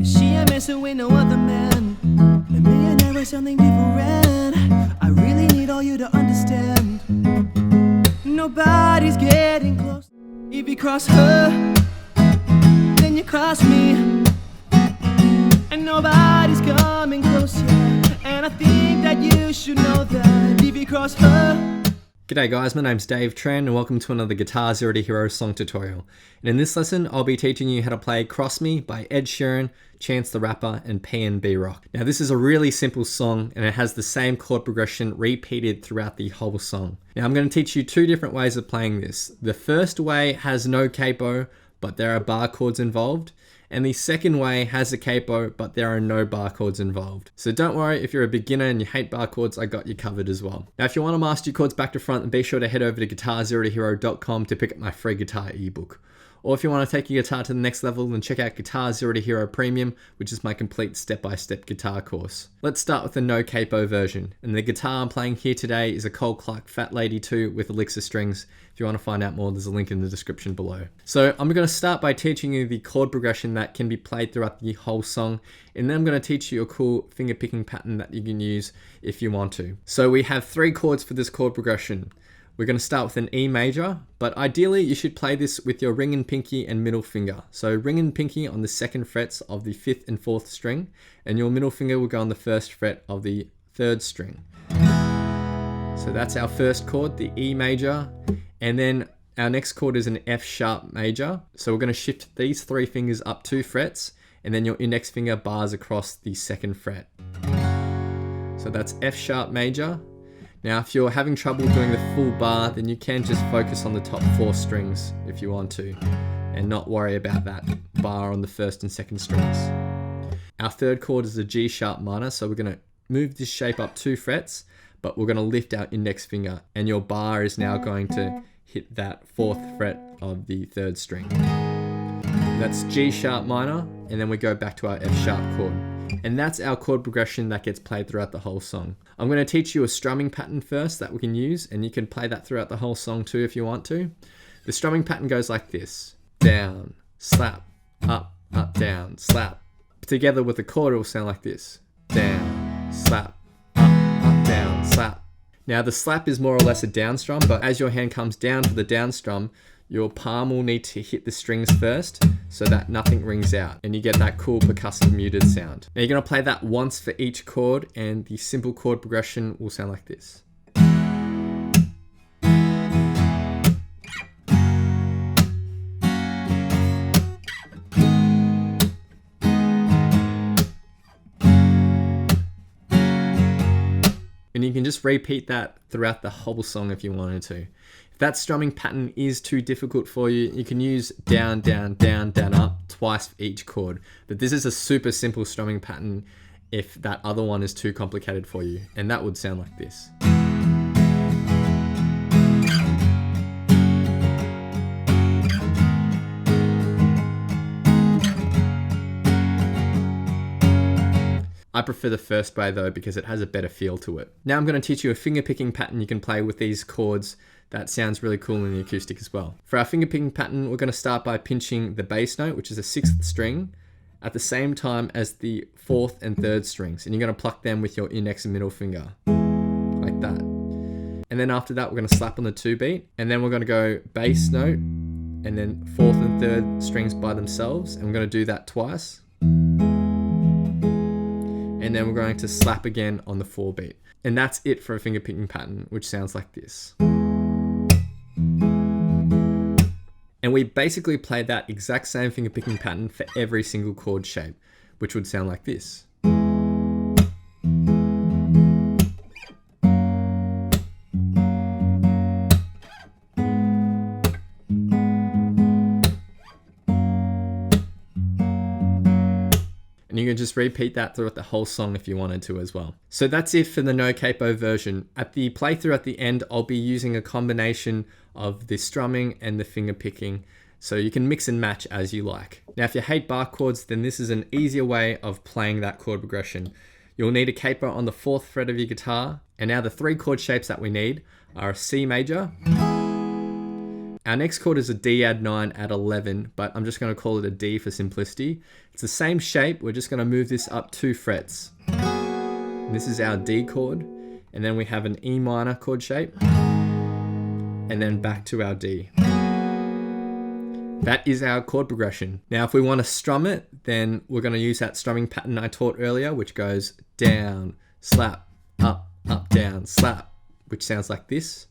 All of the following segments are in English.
She ain't messing with no other man, and me and her is something different. I really need all you to understand. Nobody's getting close. If you cross her, then you cross me, and nobody's coming close yet. And I think that you should know that if you cross her. G'day guys, my name's Tran and welcome to another Guitar Zero to Hero song tutorial. And in this lesson, I'll be teaching you how to play Cross Me by Ed Sheeran, Chance the Rapper and PnB Rock. Now this is a really simple song and it has the same chord progression repeated throughout the whole song. Now I'm going to teach you two different ways of playing this. The first way has no capo, but there are bar chords involved. And the second way has a capo, but there are no bar chords involved. So don't worry, if you're a beginner and you hate bar chords, I got you covered as well. Now, if you want to master your chords back to front, then be sure to head over to guitarzerotohero.com to pick up my free guitar ebook. Or if you want to take your guitar to the next level, then check out Guitar Zero to Hero Premium, which is my complete step-by-step guitar course. Let's start with the no capo version. And the guitar I'm playing here today is a Cole Clark Fat Lady 2 with Elixir strings. If you want to find out more, there's a link in the description below. So I'm going to start by teaching you the chord progression that can be played throughout the whole song. And then I'm going to teach you a cool finger picking pattern that you can use if you want to. So we have 3 chords for this chord progression. We're going to start with an E major, but ideally you should play this with your ring and pinky and middle finger. So ring and pinky on the 2nd frets of the 5th and 4th string, and your middle finger will go on the 1st fret of the 3rd string. So that's our first chord, the E major, and then our next chord is an F sharp major. So we're going to shift these 3 fingers up 2 frets, and then your index finger bars across the 2nd fret. So that's F sharp major. Now, if you're having trouble doing the full bar, then you can just focus on the top 4 strings if you want to, and not worry about that bar on the 1st and 2nd strings. Our 3rd chord is a G sharp minor, so we're going to move this shape up 2 frets, but we're going to lift our index finger, and your bar is now going to hit that 4th fret of the 3rd string. That's G sharp minor, and then we go back to our F sharp chord. And that's our chord progression that gets played throughout the whole song. I'm going to teach you a strumming pattern first that we can use, and you can play that throughout the whole song too if you want to. The strumming pattern goes like this: down, slap, up, up, down, slap. Together with the chord, it will sound like this: down, slap, up, down, slap. Now the slap is more or less a down strum, but as your hand comes down to the down strum, your palm will need to hit the strings first so that nothing rings out and you get that cool percussive muted sound. Now you're going to play that once for each chord, and the simple chord progression will sound like this. And you can just repeat that throughout the whole song if you wanted to. If that strumming pattern is too difficult for you, you can use down, down, down, down, up twice for each chord. But this is a super simple strumming pattern if that other one is too complicated for you. And that would sound like this. I prefer the first way though because it has a better feel to it. Now I'm going to teach you a finger picking pattern you can play with these chords that sounds really cool in the acoustic as well. For our finger picking pattern, we're going to start by pinching the bass note, which is a 6th string, at the same time as the 4th and 3rd strings. And you're going to pluck them with your index and middle finger, like that. And then after that, we're going to slap on the 2 beat. And then we're going to go bass note, and then 4th and 3rd strings by themselves. And we're going to do that twice. And then we're going to slap again on the 4 beat. And that's it for a finger picking pattern, which sounds like this. And we basically played that exact same finger picking pattern for every single chord shape, which would sound like this. And you can just repeat that throughout the whole song if you wanted to as well. So that's it for the no capo version. At the playthrough at the end, I'll be using a combination of the strumming and the finger picking, so you can mix and match as you like. Now, if you hate bar chords, then this is an easier way of playing that chord progression. You'll need a capo on the 4th fret of your guitar, and now the 3 chord shapes that we need are a C major, Our next chord is a D add 9 add 11, but I'm just going to call it a D for simplicity. It's the same shape, we're just going to move this up 2 frets. And this is our D chord, and then we have an E minor chord shape, and then back to our D. That is our chord progression. Now if we want to strum it, then we're going to use that strumming pattern I taught earlier, which goes down, slap, up, up, down, slap, which sounds like this.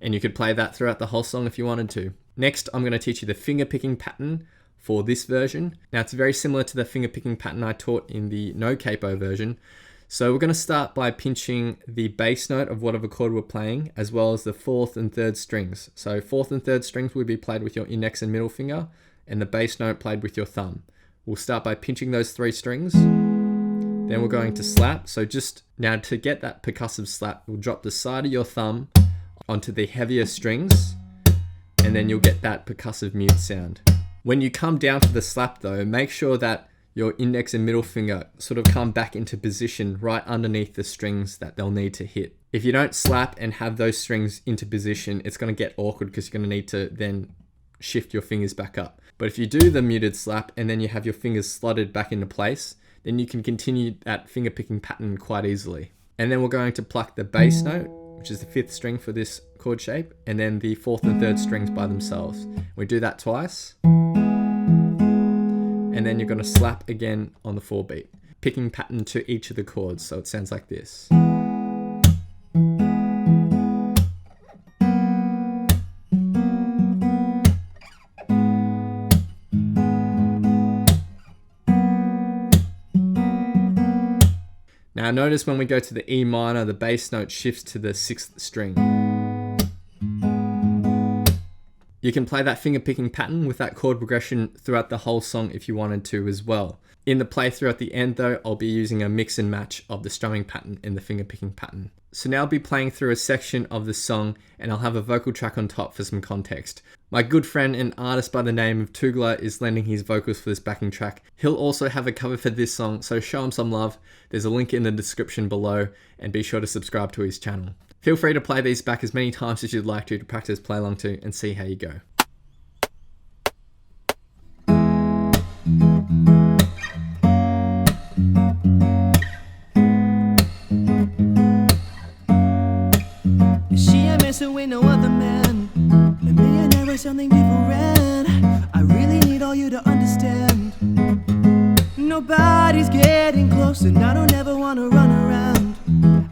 And you could play that throughout the whole song if you wanted to. Next, I'm going to teach you the finger picking pattern for this version. Now it's very similar to the finger picking pattern I taught in the no capo version. So we're going to start by pinching the bass note of whatever chord we're playing, as well as the 4th and 3rd strings. So 4th and 3rd strings will be played with your index and middle finger, and the bass note played with your thumb. We'll start by pinching those 3 strings. Then we're going to slap. So just now to get that percussive slap, we'll drop the side of your thumb onto the heavier strings, and then you'll get that percussive mute sound. When you come down to the slap though, make sure that your index and middle finger sort of come back into position right underneath the strings that they'll need to hit. If you don't slap and have those strings into position, it's going to get awkward because you're going to need to then shift your fingers back up. But if you do the muted slap and then you have your fingers slotted back into place, then you can continue that finger picking pattern quite easily. And then we're going to pluck the bass note, which is the 5th string for this chord shape, and then the 4th and 3rd strings by themselves. We do that twice, and then you're going to slap again on the 4 beat, picking pattern to each of the chords, so it sounds like this. Now notice when we go to the E minor, the bass note shifts to the 6th string. You can play that finger picking pattern with that chord progression throughout the whole song if you wanted to as well. In the playthrough at the end though, I'll be using a mix and match of the strumming pattern and the finger picking pattern. So now I'll be playing through a section of the song and I'll have a vocal track on top for some context. My good friend and artist by the name of Tugler is lending his vocals for this backing track. He'll also have a cover for this song, so show him some love. There's a link in the description below, and be sure to subscribe to his channel. Feel free to play these back as many times as you'd like to practice play along to and see how you go. She ain't messing with no other man. A millionaire or something different. I really need all you to understand. Nobody's getting close, and I don't ever wanna run around.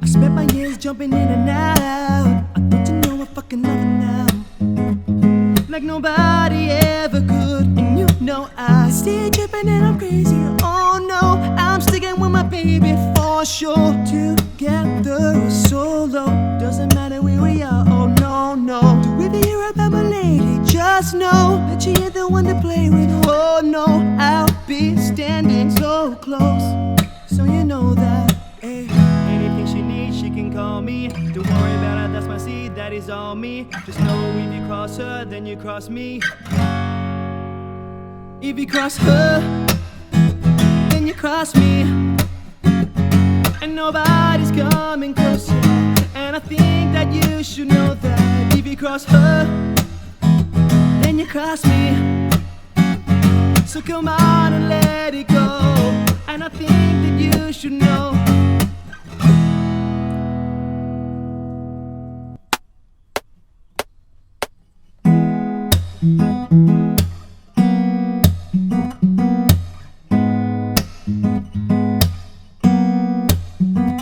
I spent my years jumping in and out. I thought you know I fucking love it now, like nobody ever could. And you know I stay tripping and I'm crazy. Oh no, I'm sticking with my baby for sure. Together or solo, doesn't matter where we are. Oh no, no. Do if you hear about my lady, just know that she ain't the one to play with. Oh no, I'll be standing so close, so you know that. Hey, anything she needs, she can call me. Don't worry about it, that's my seed, that is all me. Just know if you cross her, then you cross me. If you cross her, then you cross me. And nobody's coming close yet. And I think that you should know that. If you cross her, then you cross me. So come on and let it go. And I think that you should know.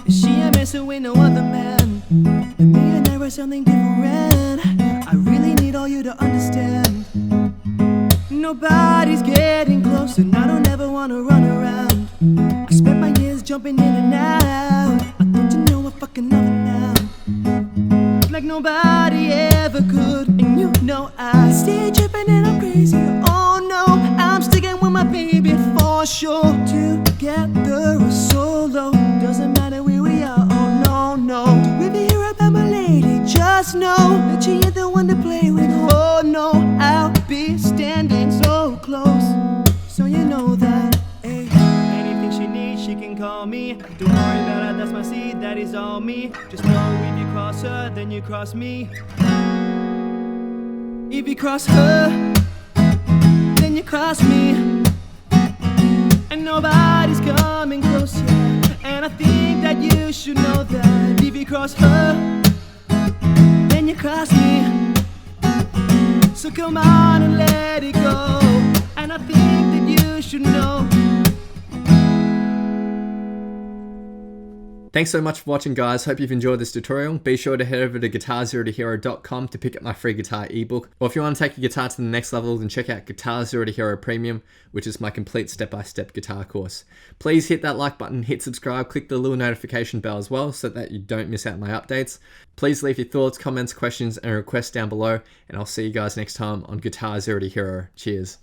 She ain't messing with no other man. And me and her are something different. I really need all you to understand. Nobody's getting close, and I don't ever wanna run around. I spent my years jumping in and out. I thought you know I fucking love it now, like nobody ever could. And you know I stay tripping and I'm crazy. Oh no, I'm sticking with my baby for sure. Together or solo, doesn't matter where we are. Oh no, no. Do if you hear about my lady, just know that she ain't the one to play with. Oh no, I'll be standing call me. Don't worry about it, that's my seed, that is all me. Just know if you cross her, then you cross me. If you cross her, then you cross me. And nobody's coming close yet. And I think that you should know that. If you cross her, then you cross me. So come on and let it go. And I think that you should know. Thanks so much for watching, guys. Hope you've enjoyed this tutorial. Be sure to head over to guitar0tohero.com to pick up my free guitar ebook. Or if you want to take your guitar to the next level, then check out Guitar Zero to Hero Premium, which is my complete step-by-step guitar course. Please hit that like button, hit subscribe, click the little notification bell as well so that you don't miss out my updates. Please leave your thoughts, comments, questions, and requests down below, and I'll see you guys next time on Guitar Zero to Hero. Cheers.